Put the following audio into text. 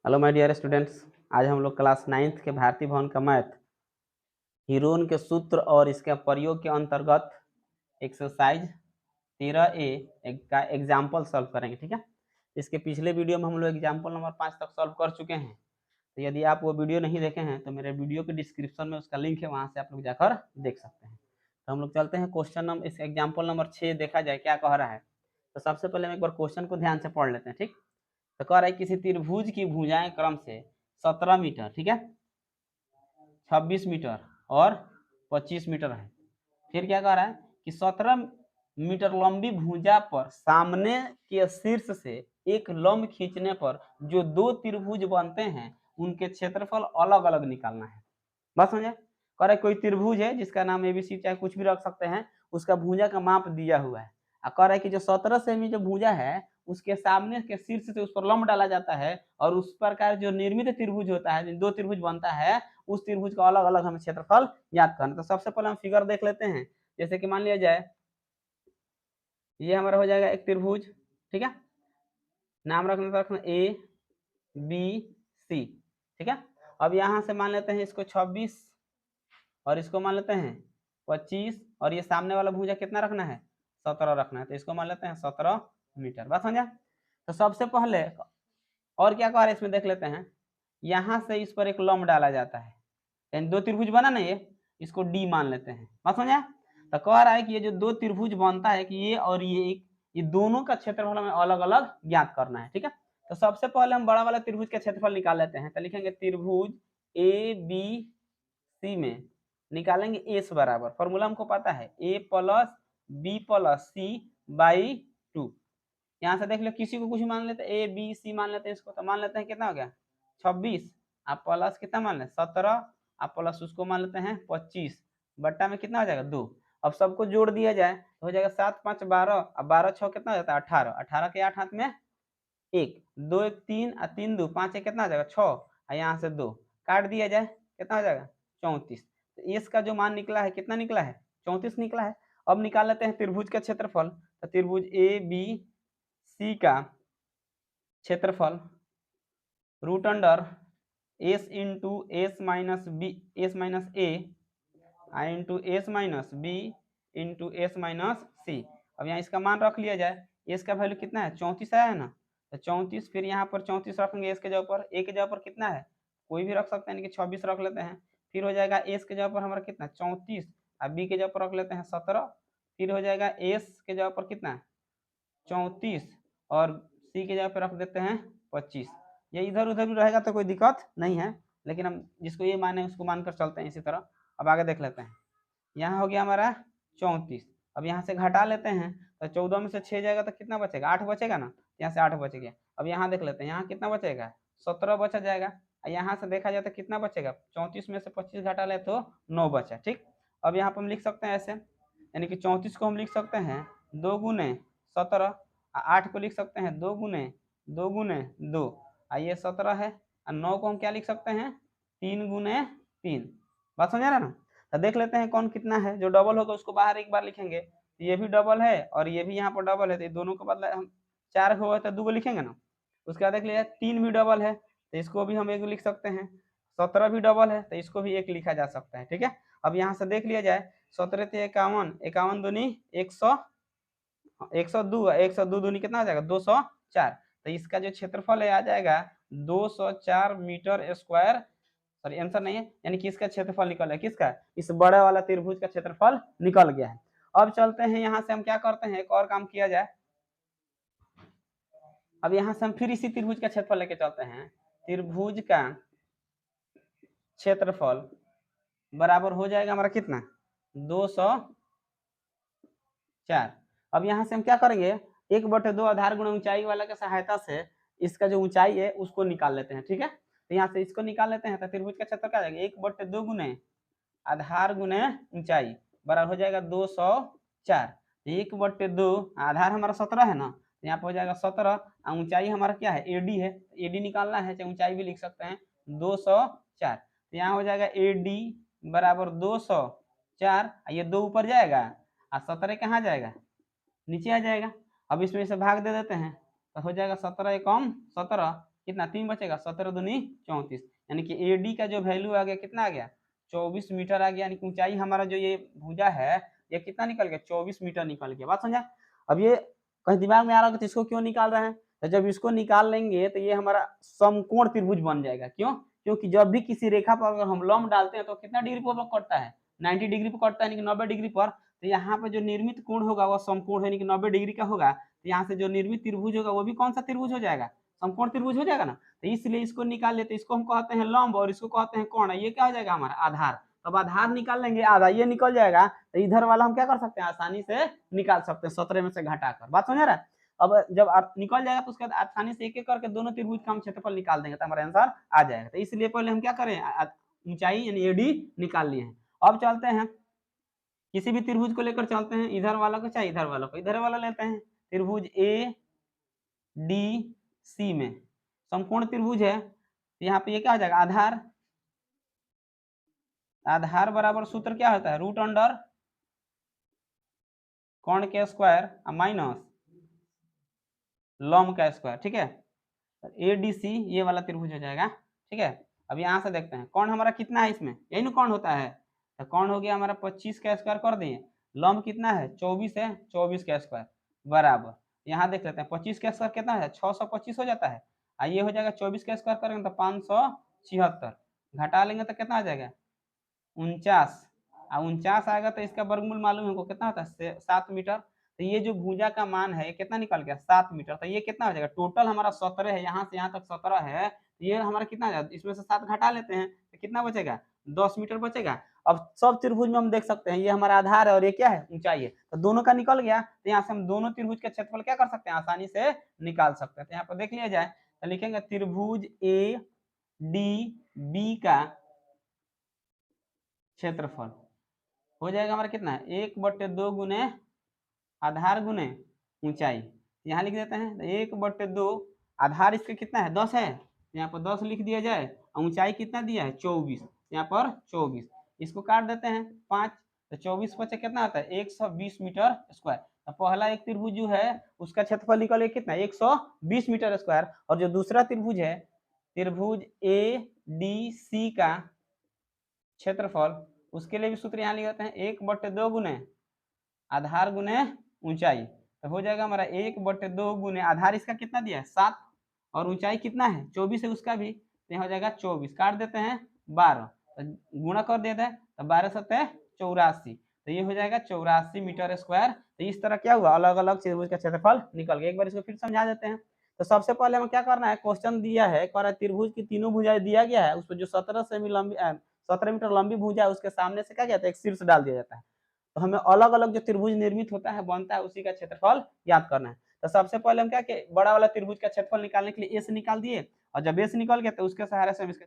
Hello my dear students, आज हम लोग क्लास 9th के भारतीय भवन का मैथ हीरोन के सूत्र और इसके प्रयोग के अंतर्गत एक्सरसाइज 13A का एग्जाम्पल सॉल्व करेंगे। ठीक है, इसके पिछले वीडियो में हम लोग एग्जाम्पल नंबर 5 तक सॉल्व कर चुके हैं। तो यदि आप वो वीडियो नहीं देखे हैं तो मेरे वीडियो के डिस्क्रिप्शन में उसका लिंक है, वहाँ से आप लोग जाकर देख सकते हैं। तो हम लोग चलते हैं क्वेश्चन नंबर, इस एग्जाम्पल नंबर 6 देखा जाए क्या कह रहा है। तो सबसे पहले हम एक बार क्वेश्चन को ध्यान से पढ़ लेते हैं। ठीक, तो कह रहा है किसी त्रिभुज की भुजाएं क्रम से 17 मीटर, ठीक है, 26 मीटर और 25 मीटर है। फिर क्या कह रहा है कि 17 मीटर लंबी भुजा पर सामने के शीर्ष से एक लंब खींचने पर जो दो त्रिभुज बनते हैं उनके क्षेत्रफल अलग अलग निकालना है। बस समझे। कह रहे कोई त्रिभुज है जिसका नाम ABC चाहे कुछ भी रख सकते हैं, उसका भुजा का माप दिया हुआ है। कह रहा है कि जो 17 सेमी जो भुजा है उसके सामने के शीर्ष से उस पर लंब डाला जाता है और उस प्रकार जो निर्मित त्रिभुज होता है, दो त्रिभुज बनता है, उस त्रिभुज का अलग अलग हमें क्षेत्रफल याद करना। तो सबसे पहले हम फिगर देख लेते हैं। जैसे कि मान लिया जाए ये हमारा हो जाएगा एक त्रिभुज, ठीक है, नाम रखना ABC, ठीक है। अब यहाँ से मान लेते हैं इसको 26 और इसको मान लेते हैं 25 और ये सामने वाला भुजा कितना रखना है, 17 रखना है। तो इसको मान लेते हैं 17 मीटर। बात समझा। तो सबसे पहले और क्या कह रहे हैं इसमें देख लेते हैं। यहाँ से इस पर एक लंब डाला जाता है, यानी दो त्रिभुज बना ना, इसको D मान लेते हैं। बात समझा। तो कह रहा है कि ये जो दो त्रिभुज बनता है कि ये और ये दोनों का क्षेत्रफल हमें अलग अलग ज्ञात करना है। ठीक है, तो सबसे पहले हम बड़ा वाला त्रिभुज का क्षेत्रफल निकाल लेते हैं। तो लिखेंगे त्रिभुज ABC में निकालेंगे एस बराबर, फॉर्मूला हमको पता है A plus B plus C by 2। यहाँ से देख लो, किसी को कुछ मान लेते हैं, ABC मान लेते हैं इसको, तो मान लेते हैं कितना हो गया 26, आप प्लस कितना मान लें 17, आप प्लस उसको मान लेते हैं 25, बट्टा में कितना हो जाएगा 2। अब सबको जोड़ दिया जाए तो हो जाएगा 7 5 12, अब 12 6 कितना हो जाता है 18, 18 के 8 हाथ में 1, 2 1 3 और 3 2 5 कितना हो जाएगा 6, और यहाँ से 2 काट दिया जाए कितना हो जाएगा 34। तो इसका जो मान निकला है कितना निकला है 34 निकला है। अब निकाल लेते हैं त्रिभुज का क्षेत्रफल। तो त्रिभुज ABC का क्षेत्रफल root under S into s minus b s minus a into s minus b into s minus c. अब यहाँ इसका मान रख लिया जाए, एस का वैल्यू कितना है 34 आया है ना, तो 34, फिर यहाँ पर 34 रखेंगे एस के जगह पर, ए के जगह पर कितना है कोई भी रख सकते हैं, यानी कि 26 रख लेते हैं। फिर हो जाएगा एस के जगह पर हमारा कितना 34 और बी के जगह पर रख लेते हैं 17, फिर हो जाएगा एस के जगह पर कितना है 34 और सी के जगह पर रख देते हैं 25। ये इधर उधर भी रहेगा तो कोई दिक्कत नहीं है, लेकिन हम जिसको ये माने उसको मानकर चलते हैं इसी तरह। अब आगे देख लेते हैं। यहाँ हो गया हमारा 34, अब यहाँ से घटा लेते हैं तो 14 में से 6 जाएगा तो कितना बचेगा 8 बचेगा ना, यहाँ से 8 बच गया। अब यहाँ देख लेते हैं, यहाँ कितना बचेगा 17 बचा जाएगा, यहाँ से देखा जाए तो कितना बचेगा 34 में से 25 घटा ले तो 9 बचा। ठीक, अब यहाँ पर हम लिख सकते हैं ऐसे, यानी कि 34 को हम लिख सकते हैं 2 गुने 17, 8 को लिख सकते हैं 2 गुने 2 गुने 2, ये 17 है, और 9 को हम क्या लिख सकते हैं 3 गुने 3। बात समझ रहे ना। तो देख लेते हैं कौन कितना है, जो डबल होगा उसको बाहर एक बार लिखेंगे, तो ये भी डबल है और ये भी यहाँ पर डबल है, तो दोनों को बदला हम 4 होगा तो 2 को लिखेंगे ना। उसके बाद देख लिया 3 भी डबल है तो इसको भी हम 1 लिख सकते हैं, 17 भी डबल है तो इसको भी 1 लिखा जा सकता है। ठीक है, अब यहाँ से देख लिया जाए 17 × 51, 51 दूनी 100, 102, 102 दूनी कितना आ जाएगा 204। तो इसका जो क्षेत्रफल है आ जाएगा 204 मीटर स्क्वायर, सॉरी आंसर नहीं है, यानी कि इसका क्षेत्रफल निकल है, किसका इस बड़ा वाला त्रिभुज का क्षेत्रफल निकल गया है। अब चलते हैं यहाँ से हम क्या करते हैं, एक और काम किया जाए। अब यहाँ से हम फिर इसी त्रिभुज का क्षेत्रफल लेके चलते हैं। त्रिभुज का क्षेत्रफल बराबर हो जाएगा हमारा कितना 204। अब यहाँ से हम क्या करेंगे 1/2 आधार गुणा ऊंचाई वाला के सहायता से इसका जो ऊंचाई है उसको निकाल लेते हैं। ठीक है, तो यहाँ से इसको निकाल लेते हैं तो त्रिभुज का क्षेत्र क्या जाएगा 1/2 गुने आधार गुने ऊंचाई बराबर हो जाएगा 204। 1/2 आधार हमारा 17 है ना, तो यहाँ पर हो जाएगा 17, ऊंचाई हमारा क्या है AD है, AD निकालना है चाहे ऊंचाई भी लिख सकते हैं 204। तो यहाँ हो जाएगा AD बराबर 204, ये 2 ऊपर जाएगा और 17 कहाँ जाएगा नीचे आ जाएगा। अब इसमें से भाग दे देते हैं तो हो जाएगा 17 एकम 17, कितना 3 बचेगा, 17 दूनी 34, यानी कि एडी का जो वैल्यू आ गया कितना आ गया 24 मीटर आ गया, यानी कि ऊंचाई हमारा जो ये भुजा है ये कितना निकल गया 24 मीटर निकल गया। बात समझा। अब ये कहीं दिमाग में आ रहा होगा तो इसको क्यों निकाल रहे हैं, तो जब इसको निकाल लेंगे तो ये हमारा समकोण त्रिभुज बन जाएगा। क्यों? क्योंकि जब भी किसी रेखा पर अगर हम लंब डालते हैं तो कितना डिग्री पर कटता है, 90 डिग्री पर कटता है, यानी कि 90 डिग्री पर। तो यहाँ पे जो निर्मित कोण होगा वो समकोण यानी कि 90 डिग्री का होगा। तो यहाँ से जो निर्मित त्रिभुज होगा वो भी कौन सा त्रिभुज हो जाएगा, समकोण त्रिभुज हो जाएगा ना। तो इसलिए इसको निकाल लेते, इसको हम कहते हैं लंब और इसको कहते हैं कोण। ये क्या हो जाएगा हमारा आधार। अब आधार निकाल लेंगे, आधा ये निकल जाएगा, तो इधर वाला हम क्या कर सकते हैं आसानी से निकाल सकते हैं 17 में से घटाकर। बात समझ रहा है। अब जब निकल जाएगा तो उसके बाद आसानी से एक एक करके दोनों त्रिभुज का हम क्षेत्रफल निकाल देंगे तो हमारा आंसर आ जाएगा। तो इसलिए पहले हम क्या करें, ऊंचाई यानी एडी निकाल लिए हैं। अब चलते हैं किसी भी त्रिभुज को लेकर चलते हैं, इधर वाला को चाहे इधर वाला को, इधर वाला लेते हैं त्रिभुज ए डी सी में समकोण त्रिभुज है। यहाँ पे ये क्या हो जाएगा आधार, आधार बराबर सूत्र क्या होता है रूट अंडर कोण के स्क्वायर माइनस लंब का स्क्वायर। ठीक है, एडीसी ये वाला त्रिभुज हो जाएगा। ठीक है, अब यहाँ से देखते हैं कोण हमारा कितना है, इसमें यही ना कोण होता है, तो कोण हो गया हमारा 25 का स्क्वायर कर दिए, लंब कितना है 24 है, 24 का स्क्वायर बराबर, यहाँ देख लेते हैं 25 का स्क्वायर कितना है 625 हो जाता है, और ये हो जाएगा 24 का स्क्वायर करेंगे तो 576, घटा लेंगे तो कितना आ जाएगा 49, और 49 आएगा तो इसका वर्गमूल मालूम है हमको कितना होता है 7 मीटर। तो ये जो भुजा का मान है कितना निकल गया 7 मीटर। तो ये कितना हो जाएगा टोटल हमारा 17 है, यहाँ से यहाँ तक 17 है, तो ये हमारा कितना जाएगा, इसमें से 7 घटा लेते हैं तो कितना बचेगा 10 मीटर बचेगा। अब सब त्रिभुज में हम देख सकते हैं ये हमारा आधार है और ये क्या है ऊंचाई है, तो दोनों का निकल गया। तो यहाँ से हम दोनों त्रिभुज का क्षेत्रफल क्या कर सकते हैं आसानी से निकाल सकते हैं। तो यहाँ पर देख लिया जाए तो लिखेंगे त्रिभुज ए डी बी का क्षेत्रफल हो जाएगा हमारा कितना है 1/2 गुने आधार गुने ऊंचाई। यहाँ लिख देते हैं 1/2, आधार इसका कितना है 10 है, यहाँ पर 10 लिख दिया जाए, ऊंचाई कितना दिया है 24, यहाँ पर 24, इसको काट देते हैं 5, तो 24 बचे कितना आता है 120 मीटर स्क्वायर। तो पहला एक त्रिभुज जो है उसका क्षेत्रफल निकले कितना 120 मीटर स्क्वायर, और जो दूसरा त्रिभुज है त्रिभुज ए डी सी का क्षेत्रफल उसके लिए भी सूत्र यहाँ लिख देते हैं 1/2 गुने आधार गुने ऊंचाई। तो हो जाएगा हमारा 1/2 गुने आधार इसका कितना दिया है 7 और ऊंचाई कितना है 24 है उसका भी, तो यहाँ हो जाएगा 24, काट देते हैं 12, तो गुणा कर देते हैं तो 12 7 84, तो ये हो जाएगा 84 मीटर स्क्वायर। तो इस तरह क्या हुआ अलग अलग त्रिभुज का क्षेत्रफल निकल गया। एक बार इसको फिर समझा देते हैं। तो सबसे पहले हमें क्या करना है, क्वेश्चन दिया है त्रिभुज की तीनों भुजाएं दिया गया है, उस पर जो 17 मीटर लंबी भुजा है उसके सामने से क्या कहते हैं एक शीर्ष डाल दिया जाता है। तो हमें अलग अलग जो त्रिभुज निर्मित होता है बनता है उसी का क्षेत्रफल याद करना है। तो सबसे पहले हम क्या बड़ा वाला त्रिभुज का क्षेत्रफल निकालने के लिए ए से निकाल दिए, और जब ए से निकल गया तो उसके सहारे से हम इसका